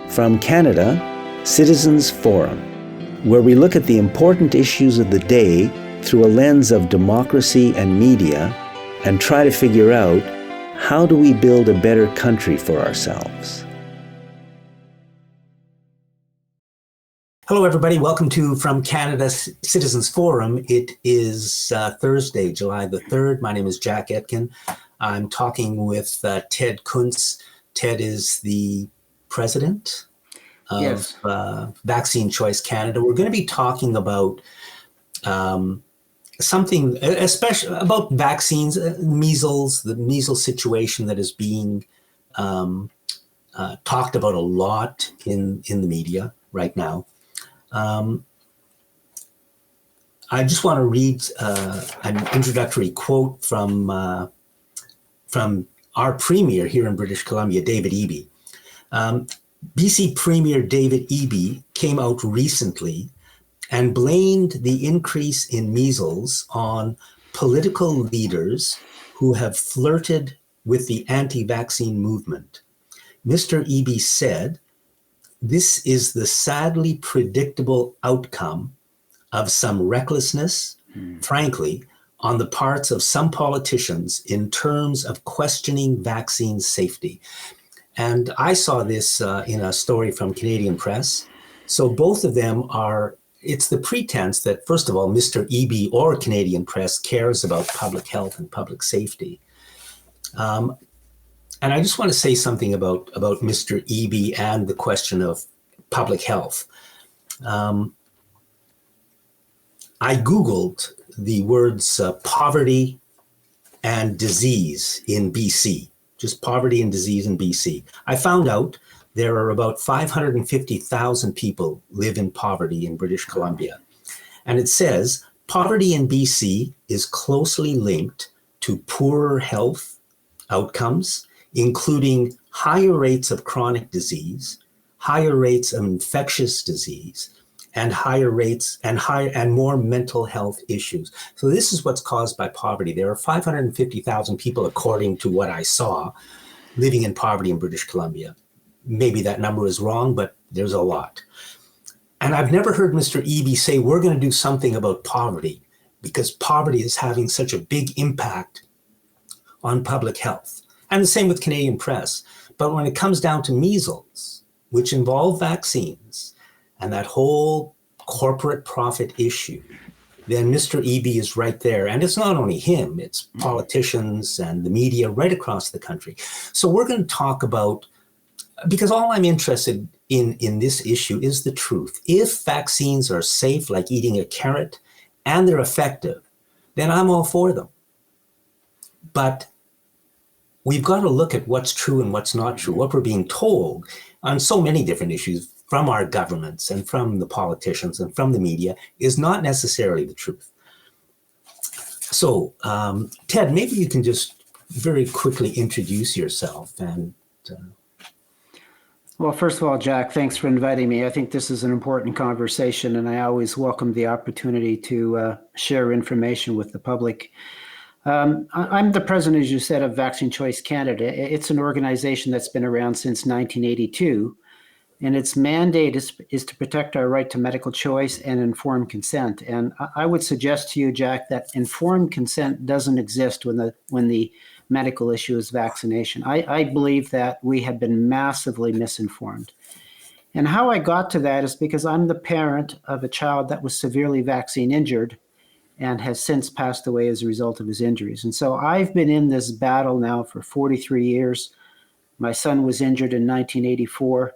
From Canada, Citizens Forum, where we look at the important issues of the day through a lens of democracy and media and try to figure out, how do we build a better country for ourselves? Hello, everybody. Welcome to From Canada Citizens Forum. It is Thursday, July the 3rd. My name is Jack Etkin. I'm talking with Ted Kuntz. Ted is the president of Vaccine Choice Canada. We're going to be talking about something, especially about vaccines, measles, the measles situation that is being talked about a lot in the media right now. I just want to read an introductory quote from our premier here in British Columbia, David Eby. BC Premier David Eby came out recently and blamed the increase in measles on political leaders who have flirted with the anti-vaccine movement. Mr. Eby said, "This is the sadly predictable outcome of some recklessness, frankly, on the parts of some politicians in terms of questioning vaccine safety." And I saw this in a story from Canadian Press. So both of them it's the pretense that, first of all, Mr. Eby or Canadian Press cares about public health and public safety. And I just want to say something about Mr. Eby and the question of public health. I Googled the words poverty and disease in BC, just poverty and disease in BC. I found out there are about 550,000 people live in poverty in British Columbia. And it says poverty in BC is closely linked to poorer health outcomes, including higher rates of chronic disease, higher rates of infectious disease, and higher rates and more mental health issues. So this is what's caused by poverty. There are 550,000 people, according to what I saw, living in poverty in British Columbia. Maybe that number is wrong, but there's a lot. And I've never heard Mr. Eby say, we're going to do something about poverty because poverty is having such a big impact on public health. And the same with Canadian Press. But when it comes down to measles, which involve vaccines and that whole corporate profit issue, then Mr. Eby is right there. And it's not only him, it's politicians and the media right across the country. So we're going to talk about, because all I'm interested in this issue is the truth. If vaccines are safe, like eating a carrot, and they're effective, then I'm all for them. But we've got to look at what's true and what's not true, what we're being told on so many different issues from our governments and from the politicians and from the media is not necessarily the truth. So, Ted, maybe you can just very quickly introduce yourself. And Well, first of all, Jack, thanks for inviting me. I think this is an important conversation, and I always welcome the opportunity to share information with the public. I'm the president, as you said, of Vaccine Choice Canada. It's an organization that's been around since 1982, and its mandate is to protect our right to medical choice and informed consent. And I would suggest to you, Jack, that informed consent doesn't exist when the medical issue is vaccination. I believe that we have been massively misinformed. And how I got to that is because I'm the parent of a child that was severely vaccine injured and has since passed away as a result of his injuries. And so I've been in this battle now for 43 years. My son was injured in 1984.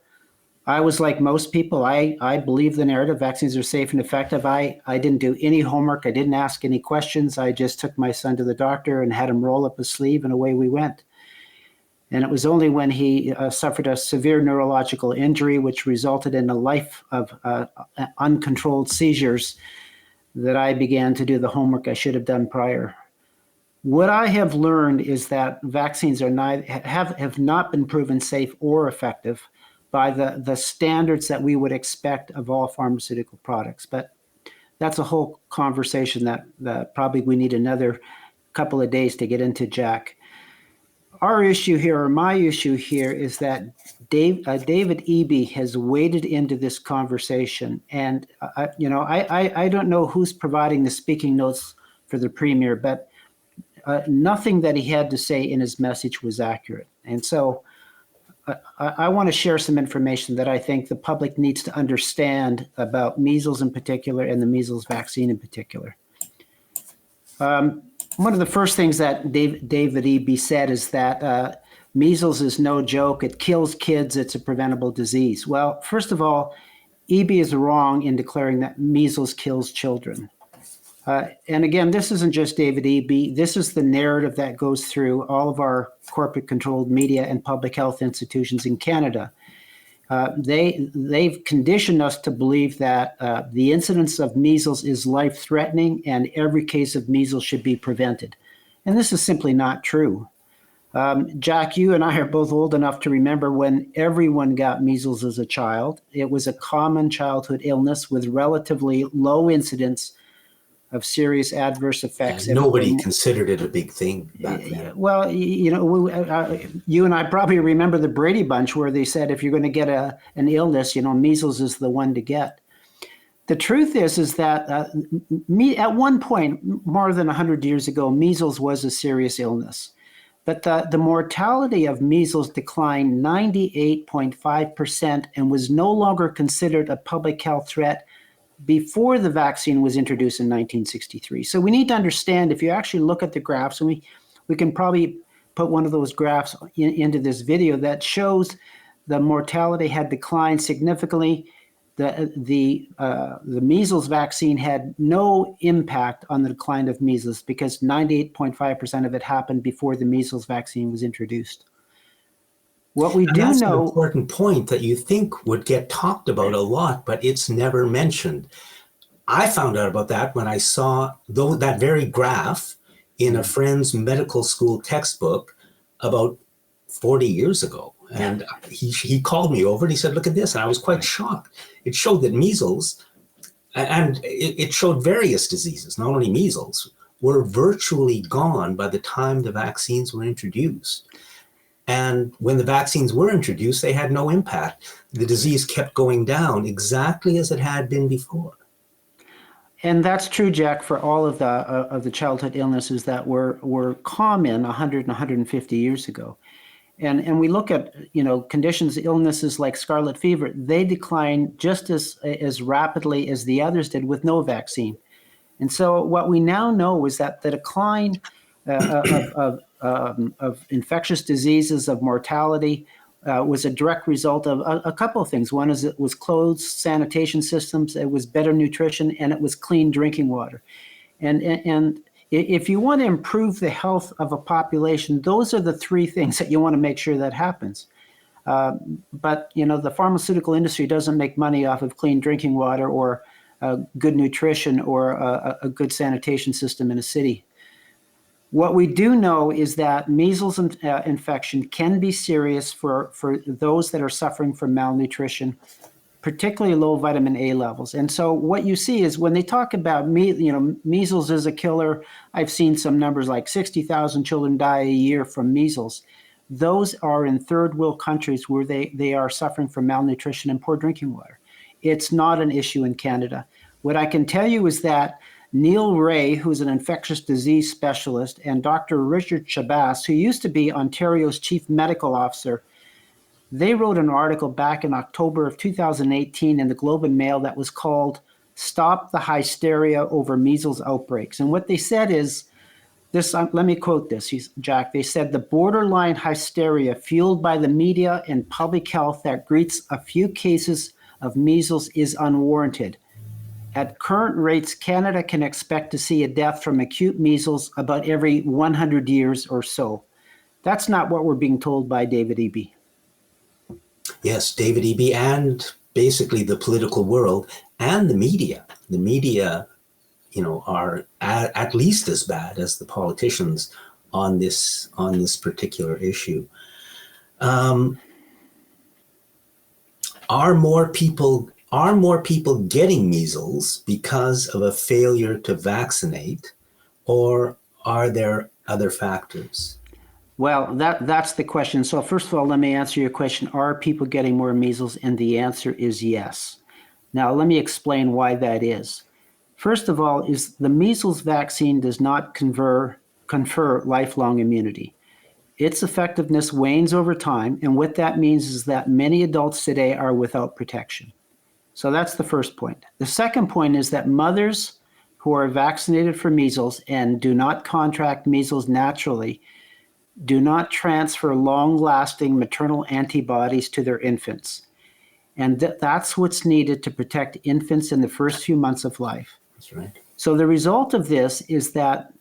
I was like most people. I believe the narrative, vaccines are safe and effective. I didn't do any homework. I didn't ask any questions. I just took my son to the doctor and had him roll up his sleeve, and away we went. And it was only when he suffered a severe neurological injury, which resulted in a life of uncontrolled seizures, that I began to do the homework I should have done prior. What I have learned is that vaccines have not been proven safe or effective by the standards that we would expect of all pharmaceutical products. But that's a whole conversation that probably we need another couple of days to get into, Jack. our issue here, or my issue here, is that David Eby has waded into this conversation, and I don't know who's providing the speaking notes for the premier, but nothing that he had to say in his message was accurate. And so I want to share some information that I think the public needs to understand about measles in particular and the measles vaccine in particular. One of the first things that David Eby said is that measles is no joke. It kills kids. It's a preventable disease. Well, first of all, Eby is wrong in declaring that measles kills children. And again, this isn't just David Eby. This is the narrative that goes through all of our corporate-controlled media and public health institutions in Canada. They've conditioned us to believe that the incidence of measles is life-threatening and every case of measles should be prevented. And this is simply not true. Jack, you and I are both old enough to remember when everyone got measles as a child. It was a common childhood illness with relatively low incidence of serious adverse effects. And nobody considered it a big thing back then. Well, you and I probably remember the Brady Bunch where they said if you're going to get an illness, measles is the one to get. The truth is that at one point, more than 100 years ago, measles was a serious illness. But the mortality of measles declined 98.5% and was no longer considered a public health threat before the vaccine was introduced in 1963. So we need to understand, if you actually look at the graphs, and we can probably put one of those graphs into this video that shows the mortality had declined significantly. The measles vaccine had no impact on the decline of measles because 98.5% of it happened before the measles vaccine was introduced. What we do that's know, an important point that you think would get talked about a lot, but it's never mentioned. I found out about that when I saw that very graph in a friend's medical school textbook about 40 years ago. And he called me over and he said, look at this. And I was quite shocked. It showed that measles, and it showed various diseases, not only measles, were virtually gone by the time the vaccines were introduced. And when the vaccines were introduced, they had no impact. The disease kept going down exactly as it had been before. And that's true, Jack, for all of the childhood illnesses that were common 100 and 150 years ago. And we look at conditions, illnesses like scarlet fever, they decline just as rapidly as the others did with no vaccine. And so what we now know is that the decline of infectious diseases, of mortality, was a direct result of a couple of things. One is it was closed sanitation systems, it was better nutrition, and it was clean drinking water. And if you want to improve the health of a population, those are the three things that you want to make sure that happens. But the pharmaceutical industry doesn't make money off of clean drinking water or good nutrition or a good sanitation system in a city. What we do know is that measles infection can be serious for those that are suffering from malnutrition, particularly low vitamin A levels. And so what you see is when they talk about measles is a killer, I've seen some numbers like 60,000 children die a year from measles. Those are in third world countries where they are suffering from malnutrition and poor drinking water. It's not an issue in Canada. What I can tell you is that Neil Ray, who's an infectious disease specialist, and Dr. Richard Shabazz, who used to be Ontario's chief medical officer, they wrote an article back in October of 2018 in the Globe and Mail that was called "Stop the Hysteria Over Measles Outbreaks." And what they said is this, let me quote this, Jack. They said, "The borderline hysteria fueled by the media and public health that greets a few cases of measles is unwarranted. At current rates, Canada can expect to see a death from acute measles about every 100 years or so." That's not what we're being told by David Eby. Yes, David Eby and basically the political world and the media. The media, are at least as bad as the politicians on this particular issue. Are more people getting measles because of a failure to vaccinate, or are there other factors? Well, that's the question. So first of all, let me answer your question. Are people getting more measles? And the answer is yes. Now, let me explain why that is. First of all, is the measles vaccine does not confer lifelong immunity. Its effectiveness wanes over time, and what that means is that many adults today are without protection. So that's the first point. The second point is that mothers who are vaccinated for measles and do not contract measles naturally do not transfer long-lasting maternal antibodies to their infants. And that's what's needed to protect infants in the first few months of life. That's right. So the result of this is that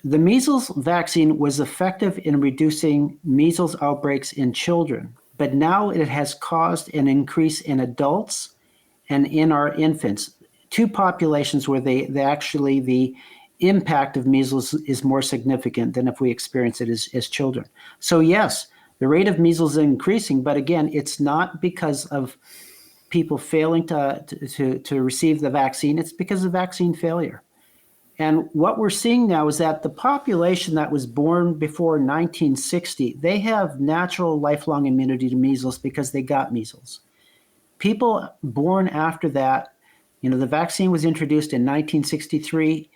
the measles vaccine was effective in reducing measles outbreaks in children, but now it has caused an increase in adults and in our infants, two populations where the impact of measles is more significant than if we experience it as children. So yes, the rate of measles is increasing, but again, it's not because of people failing to receive the vaccine. It's because of vaccine failure. And what we're seeing now is that the population that was born before 1960, they have natural lifelong immunity to measles because they got measles. People born after that, the vaccine was introduced in 1963.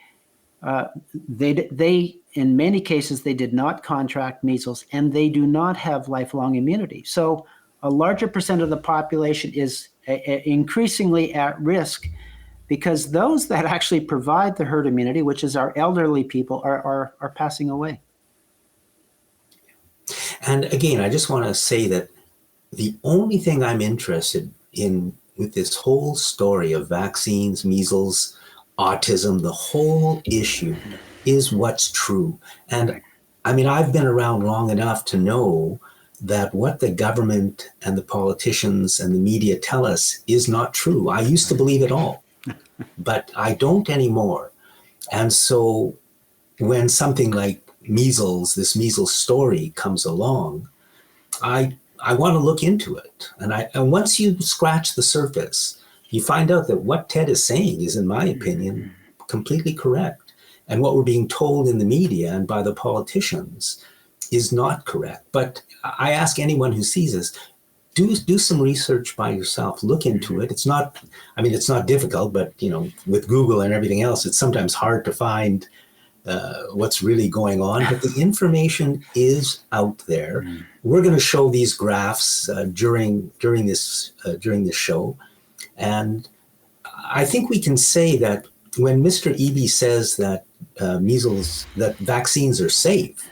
They in many cases, they did not contract measles, and they do not have lifelong immunity. So a larger percent of the population is increasingly at risk because those that actually provide the herd immunity, which is our elderly people, are passing away. And again, I just want to say that the only thing I'm interested in with this whole story of vaccines, measles, autism, the whole issue is what's true. And I mean, I've been around long enough to know that what the government and the politicians and the media tell us is not true. I used to believe it all, but I don't anymore. And so when something like measles, this measles story comes along, I want to look into it. And once you scratch the surface, you find out that what Ted is saying is, in my opinion, completely correct. And what we're being told in the media and by the politicians is not correct. But I ask anyone who sees this, do some research by yourself, look into it. It's not difficult, but with Google and everything else, it's sometimes hard to find what's really going on, but the information is out there. We're going to show these graphs during this show, and I think we can say that when Mr. Eby says that that vaccines are safe,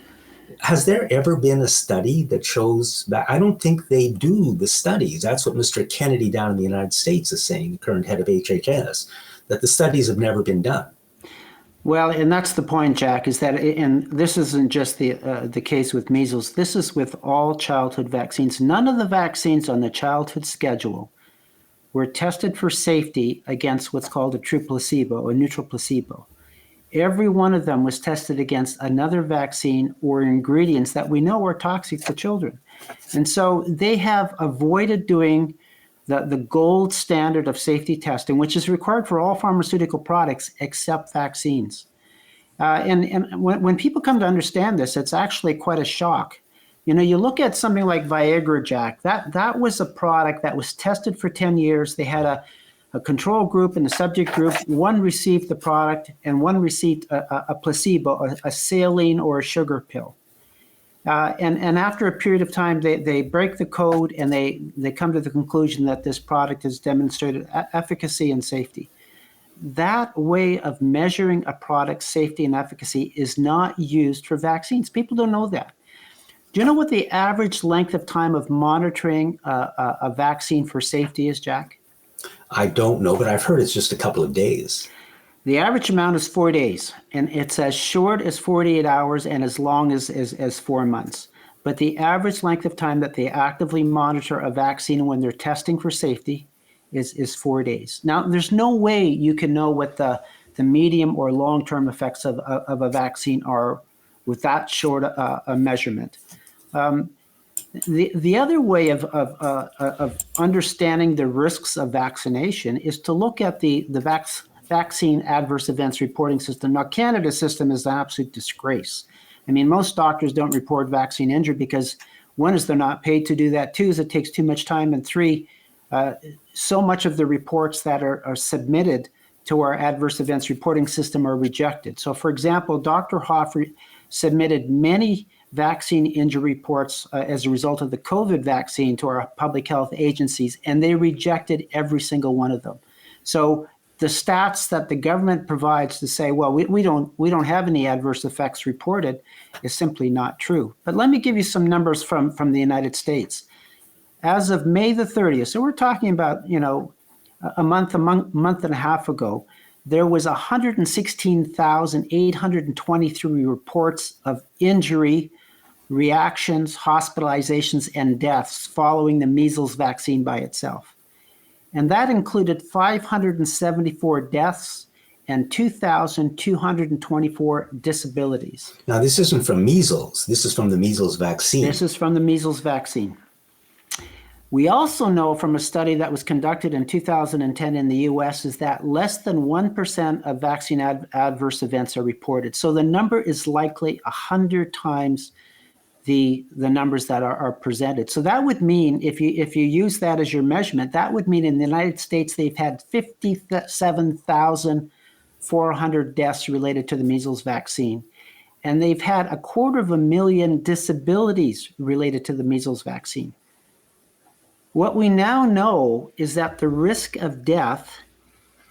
has there ever been a study that shows that? I don't think they do the studies. That's what Mr. Kennedy down in the United States is saying, the current head of HHS, that the studies have never been done. Well, and that's the point, Jack, is that, and this isn't just the case with measles. This is with all childhood vaccines. None of the vaccines on the childhood schedule were tested for safety against what's called a true placebo, a neutral placebo. Every one of them was tested against another vaccine or ingredients that we know are toxic to children. And so they have avoided doing the gold standard of safety testing, which is required for all pharmaceutical products except vaccines. And when people come to understand this, it's actually quite a shock. You look at something like Viagra, Jack, that was a product that was tested for 10 years. They had a control group and a subject group. One received the product and one received a placebo, a saline or a sugar pill. And after a period of time, they break the code and they come to the conclusion that this product has demonstrated efficacy and safety. That way of measuring a product's safety and efficacy is not used for vaccines. People don't know that. Do you know what the average length of time of monitoring a vaccine for safety is, Jack? I don't know, but I've heard it's just a couple of days. The average amount is 4 days, and it's as short as 48 hours and as long as 4 months. But the average length of time that they actively monitor a vaccine when they're testing for safety is 4 days. Now, there's no way you can know what the medium or long-term effects of a vaccine are with that short a measurement. The other way of understanding the risks of vaccination is to look at the vaccine adverse events reporting system. Now, Canada's system is an absolute disgrace. I mean, most doctors don't report vaccine injury because one is they're not paid to do that. Two is it takes too much time. And three, so much of the reports that are submitted to our adverse events reporting system are rejected. So for example, Dr. Hoffer submitted many vaccine injury reports as a result of the COVID vaccine to our public health agencies, and they rejected every single one of them. So the stats that the government provides to say, well, we don't have any adverse effects reported is simply not true. But let me give you some numbers from the United States. As of May the 30th, so we're talking about, a month and a half ago, there was 116,823 reports of injury, reactions, hospitalizations, and deaths following the measles vaccine by itself. And that included 574 deaths and 2,224 disabilities. Now, this isn't from measles. This is from the measles vaccine. This is from the measles vaccine. We also know from a study that was conducted in 2010 in the US is that less than 1% of vaccine adverse events are reported. So the number is likely 100 times the numbers that are presented. So that would mean, if you use that as your measurement, that would mean in the United States they've had 57,400 deaths related to the measles vaccine. And they've had 250,000 disabilities related to the measles vaccine. What we now know is that the risk of death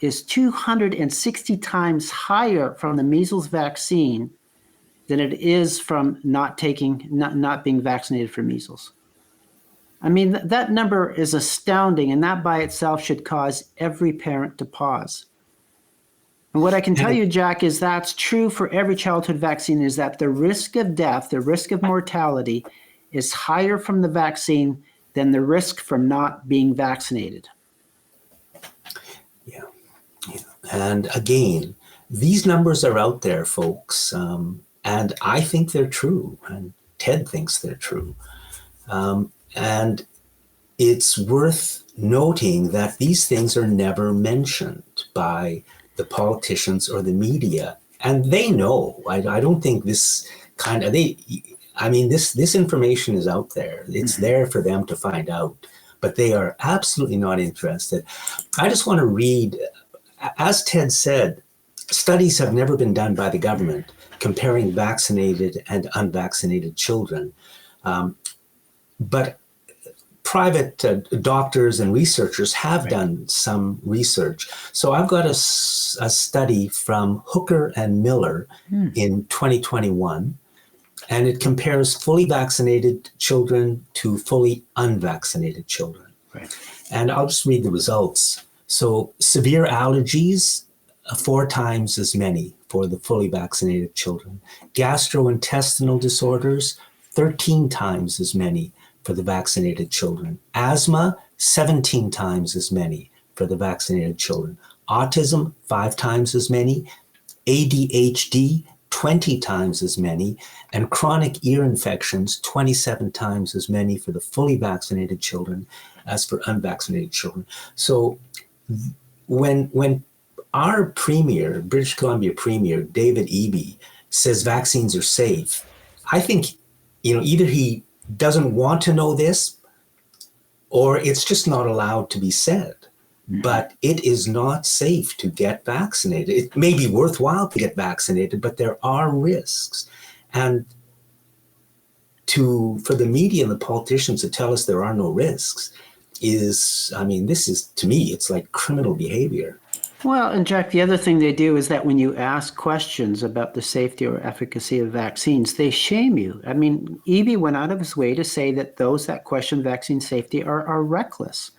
is 260 times higher from the measles vaccine than it is from not being vaccinated for measles. I mean, that number is astounding, and that by itself should cause every parent to pause. And what I can tell you, Jack, is that's true for every childhood vaccine, is that the risk of death, the risk of mortality, is higher from the vaccine than the risk from not being vaccinated. Yeah. And again, these numbers are out there, folks, and I think they're true, and Ted thinks they're true. And it's worth noting that these things are never mentioned by the politicians or the media, and they know. I don't think this this information is out there. It's there for them to find out, but they are absolutely not interested. I just want to read, as Ted said, studies have never been done by the government comparing vaccinated and unvaccinated children. But private doctors and researchers have done some research. So I've got a study from Hooker and Miller in 2021, and it compares fully vaccinated children to fully unvaccinated children. Right. And I'll just read the results. So severe allergies, 4 times as many for the fully vaccinated children. Gastrointestinal disorders, 13 times as many for the vaccinated children. Asthma, 17 times as many for the vaccinated children. Autism, 5 times as many. ADHD, 20 times as many. And chronic ear infections, 27 times as many for the fully vaccinated children as for unvaccinated children. So when our premier, British Columbia Premier, David Eby, says vaccines are safe, I think, either he doesn't want to know this or it's just not allowed to be said. But it is not safe to get vaccinated. It may be worthwhile to get vaccinated, but there are risks. And for the media and the politicians to tell us there are no risks this is, to me, it's like criminal behavior. Well, and Jack, the other thing they do is that when you ask questions about the safety or efficacy of vaccines, they shame you. I mean, Eby went out of his way to say that those that question vaccine safety are reckless.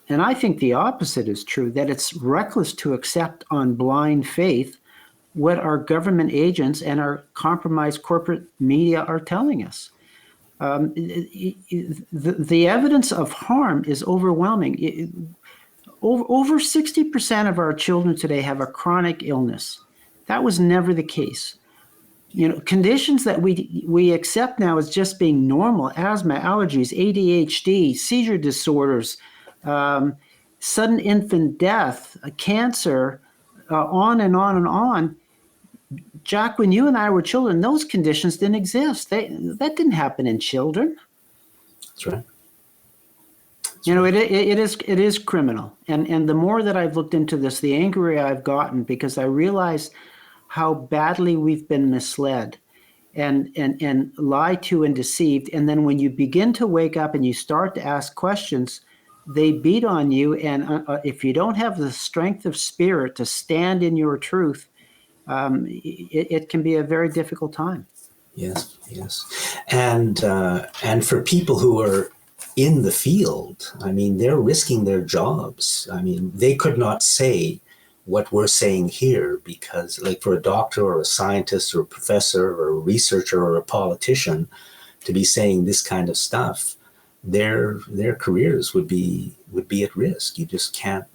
And I think the opposite is true, that it's reckless to accept on blind faith what our government agents and our compromised corporate media are telling us. The evidence of harm is overwhelming. Over 60% of our children today have a chronic illness. That was never the case. Conditions that we accept now as just being normal: asthma, allergies, ADHD, seizure disorders, sudden infant death, cancer, on and on and on. Jack, when you and I were children, those conditions didn't exist. That didn't happen in children. That's right. It is criminal. And the more that I've looked into this, the angrier I've gotten, because I realize how badly we've been misled and lied to and deceived. And then when you begin to wake up and you start to ask questions, they beat on you. And if you don't have the strength of spirit to stand in your truth, it can be a very difficult time. Yes. And for people who are in the field, I mean, they're risking their jobs. I mean, they could not say what we're saying here because, like, for a doctor or a scientist or a professor or a researcher or a politician to be saying this kind of stuff, their careers would be at risk. You just can't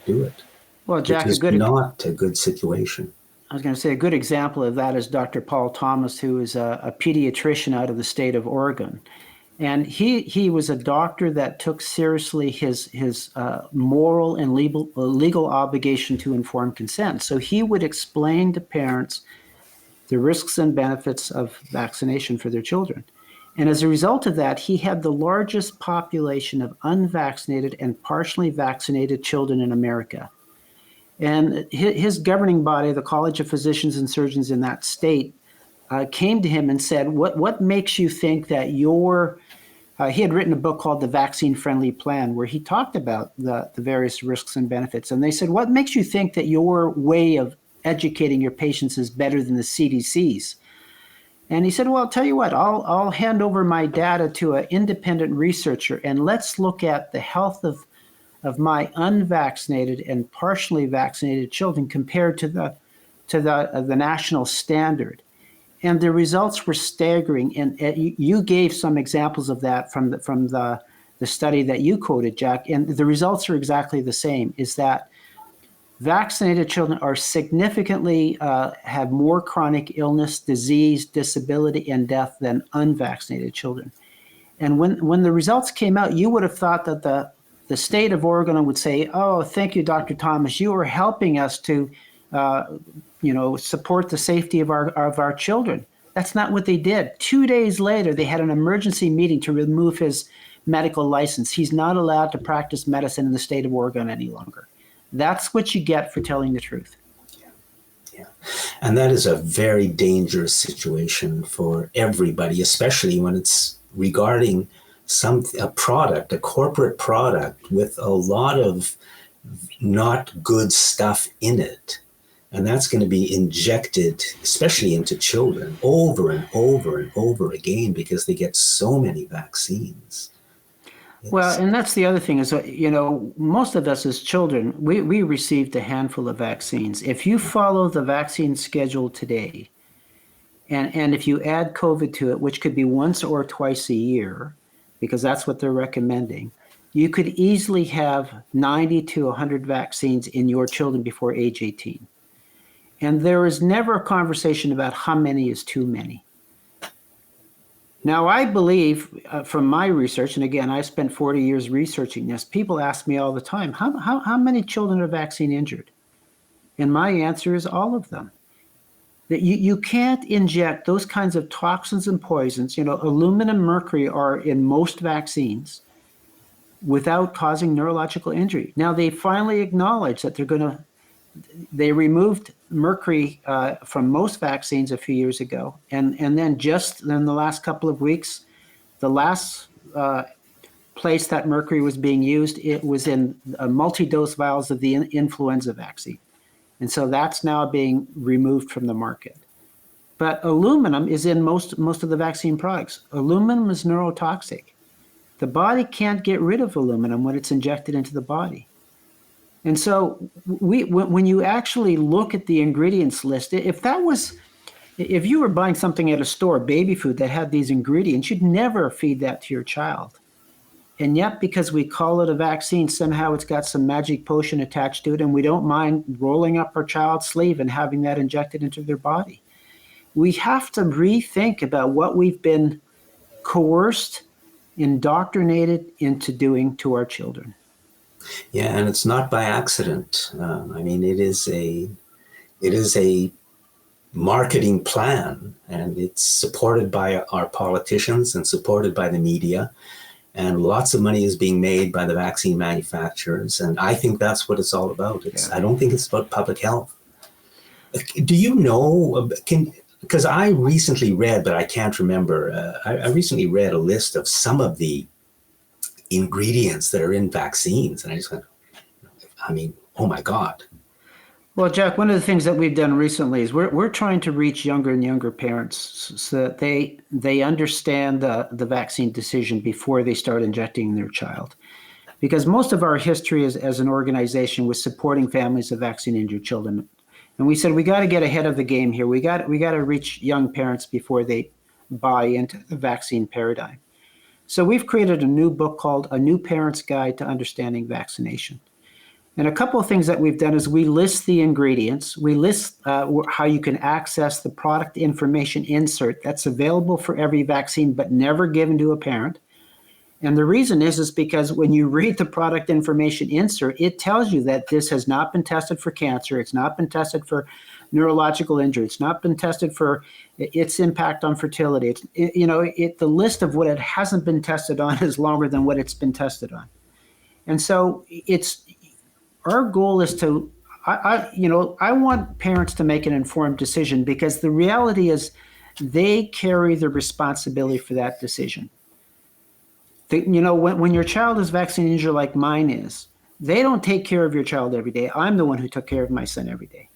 do it. Well, Jack, it's not a good situation. I was going to say a good example of that is Dr. Paul Thomas, who is a pediatrician out of the state of Oregon. And he was a doctor that took seriously his moral and legal obligation to informed consent. So he would explain to parents the risks and benefits of vaccination for their children. And as a result of that, he had the largest population of unvaccinated and partially vaccinated children in America. And his governing body, the College of Physicians and Surgeons in that state, came to him and said, what makes you think that he had written a book called The Vaccine Friendly Plan, where he talked about the various risks and benefits. And they said, what makes you think that your way of educating your patients is better than the CDC's? And he said, well, I'll tell you what, I'll hand over my data to an independent researcher, and let's look at the health of my unvaccinated and partially vaccinated children compared to the national standard. And the results were staggering. And you gave some examples of that from the study that you quoted, Jack. And the results are exactly the same, is that vaccinated children are significantly have more chronic illness, disease, disability, and death than unvaccinated children. And when the results came out, you would have thought that the state of Oregon would say, oh, thank you, Dr. Thomas. You are helping us to support the safety of our children. That's not what they did. 2 days later, they had an emergency meeting to remove his medical license. He's not allowed to practice medicine in the state of Oregon any longer. That's what you get for telling the truth. Yeah. And that is a very dangerous situation for everybody, especially when it's regarding a corporate product with a lot of not good stuff in it. And that's going to be injected, especially into children, over and over and over again, because they get so many vaccines. Well, and that's the other thing is, most of us as children, we received a handful of vaccines. If you follow the vaccine schedule today, and if you add COVID to it, which could be once or twice a year, because that's what they're recommending, you could easily have 90 to 100 vaccines in your children before age 18. And there is never a conversation about how many is too many. Now, I believe from my research, and again, I spent 40 years researching this, people ask me all the time, how many children are vaccine injured? And my answer is all of them. That you can't inject those kinds of toxins and poisons, aluminum, mercury are in most vaccines without causing neurological injury. Now, they finally acknowledge that they removed mercury from most vaccines a few years ago. And then just in the last couple of weeks, the last place that mercury was being used, it was in multi-dose vials of the influenza vaccine. And so that's now being removed from the market. But aluminum is in most of the vaccine products. Aluminum is neurotoxic. The body can't get rid of aluminum when it's injected into the body. And so when you actually look at the ingredients list, if you were buying something at a store, baby food that had these ingredients, you'd never feed that to your child. And yet, because we call it a vaccine, somehow it's got some magic potion attached to it, and we don't mind rolling up our child's sleeve and having that injected into their body. We have to rethink about what we've been coerced, indoctrinated into doing to our children. Yeah, and it's not by accident. It is a marketing plan, and it's supported by our politicians and supported by the media, and lots of money is being made by the vaccine manufacturers, and I think that's what it's all about. I don't think it's about public health. Do you know, because I recently read, but I can't remember, I recently read a list of some of the ingredients that are in vaccines, and I just went, oh my God. Well, Jack, one of the things that we've done recently is we're trying to reach younger and younger parents so that they understand the vaccine decision before they start injecting their child. Because most of our history as an organization was supporting families of vaccine-injured children. And we said, we got to get ahead of the game here. We got to reach young parents before they buy into the vaccine paradigm. So we've created a new book called A New Parent's Guide to Understanding Vaccination. And a couple of things that we've done is we list the ingredients. We list how you can access the product information insert that's available for every vaccine, but never given to a parent. And the reason is because when you read the product information insert, it tells you that this has not been tested for cancer. It's not been tested for neurological injury. It's not been tested for its impact on fertility. The list of what it hasn't been tested on is longer than what it's been tested on. And so our goal is to, I want parents to make an informed decision, because the reality is they carry the responsibility for that decision. When your child is vaccine injured like mine is, they don't take care of your child every day. I'm the one who took care of my son every day.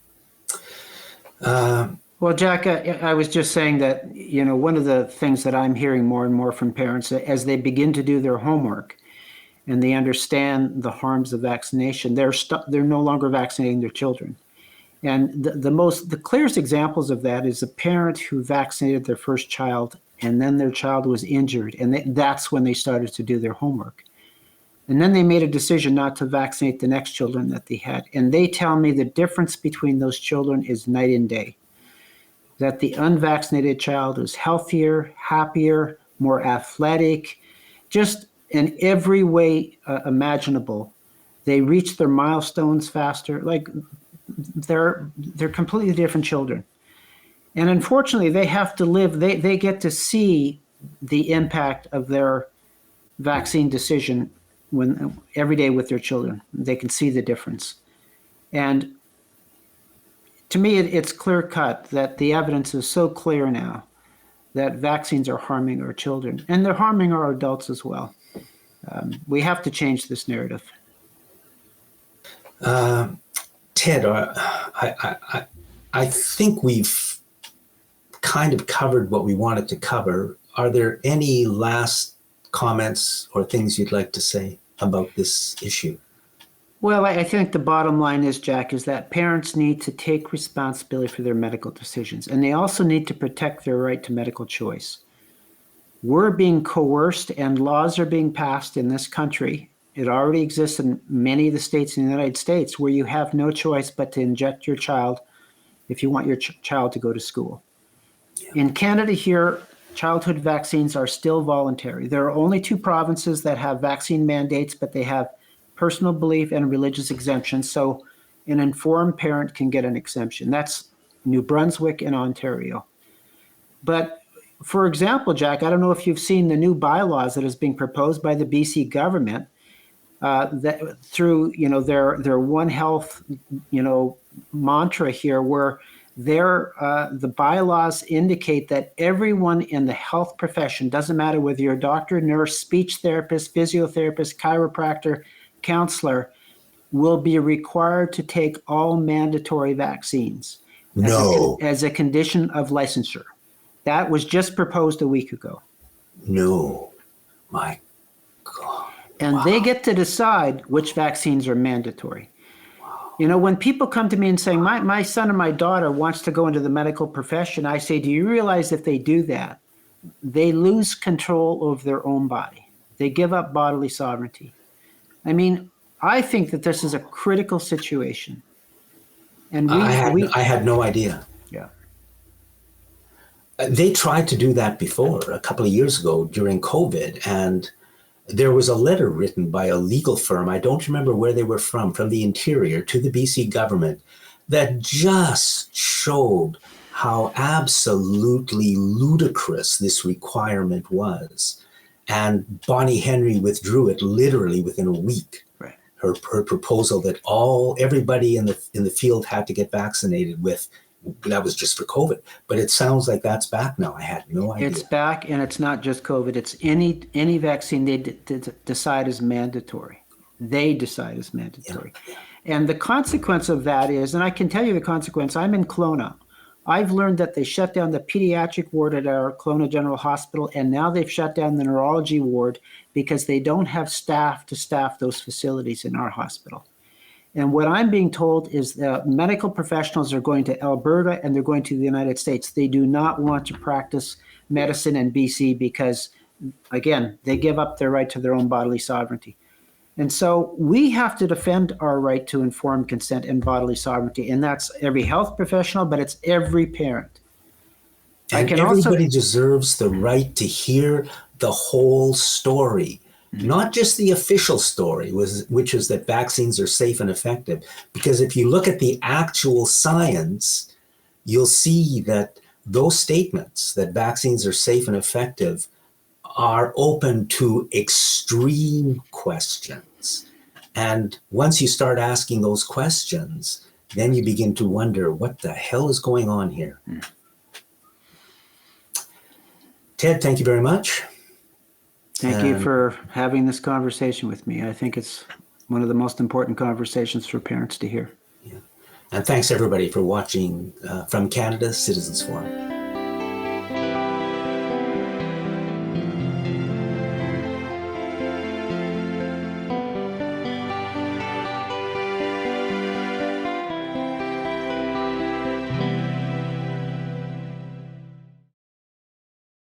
Well, Jack, I was just saying that, one of the things that I'm hearing more and more from parents as they begin to do their homework and they understand the harms of vaccination, they're no longer vaccinating their children. And the clearest examples of that is a parent who vaccinated their first child and then their child was injured, and that's when they started to do their homework. And then they made a decision not to vaccinate the next children that they had. And they tell me the difference between those children is night and day. That the unvaccinated child is healthier, happier, more athletic, just in every way imaginable. They reach their milestones faster. Like they're completely different children. And unfortunately, they have to live, they get to see the impact of their vaccine decision every day with their children. They can see the difference. And to me, it's clear cut that the evidence is so clear now that vaccines are harming our children, and they're harming our adults as well. We have to change this narrative. Ted, I think we've kind of covered what we wanted to cover. Are there any last comments or things you'd like to say about this issue? Well, I think the bottom line is, Jack, is that parents need to take responsibility for their medical decisions, and they also need to protect their right to medical choice. We're being coerced, and laws are being passed in this country. It already exists in many of the states in the United States where you have no choice but to inject your child if you want your child to go to school. In Canada here, childhood vaccines are still voluntary. There are only 2 provinces that have vaccine mandates, but they have personal belief and religious exemptions. So an informed parent can get an exemption. That's New Brunswick and Ontario. But for example, Jack, I don't know if you've seen the new bylaws that is being proposed by the BC government that through their One Health mantra here, where the bylaws indicate that everyone in the health profession, doesn't matter whether you're a doctor, nurse, speech therapist, physiotherapist, chiropractor, counselor, will be required to take all mandatory vaccines as a condition of licensure. That was just proposed a week ago. No, my God. And they get to decide which vaccines are mandatory. When people come to me and say, my son or my daughter wants to go into the medical profession, I say, do you realize if they do that, they lose control over their own body? They give up bodily sovereignty. I think that this is a critical situation. And I had no idea. Yeah. They tried to do that before, a couple of years ago during COVID, and there was a letter written by a legal firm, I don't remember where they were from the Interior, to the BC government that just showed how absolutely ludicrous this requirement was. And Bonnie Henry withdrew it literally within a week. Right. Her proposal that everybody in the field had to get vaccinated with, that was just for COVID. But it sounds like that's back now. I had no idea. It's back, and it's not just COVID. It's any vaccine they decide is mandatory. They decide is mandatory. Yeah. And the consequence of that is, and I can tell you the consequence, I'm in Kelowna. I've learned that they shut down the pediatric ward at our Kelowna General Hospital, and now they've shut down the neurology ward because they don't have staff to staff those facilities in our hospital. And what I'm being told is that medical professionals are going to Alberta and they're going to the United States. They do not want to practice medicine in BC because, again, they give up their right to their own bodily sovereignty. And so we have to defend our right to informed consent and bodily sovereignty. And that's every health professional, but it's every parent. And everybody deserves the right to hear the whole story, not just the official story, which is that vaccines are safe and effective. Because if you look at the actual science, you'll see that those statements that vaccines are safe and effective are open to extreme questions. And once you start asking those questions, then you begin to wonder, what the hell is going on here? Ted, thank you very much. Thank you for having this conversation with me. I think it's one of the most important conversations for parents to hear. Yeah. And thanks everybody for watching from Canada Citizens Forum.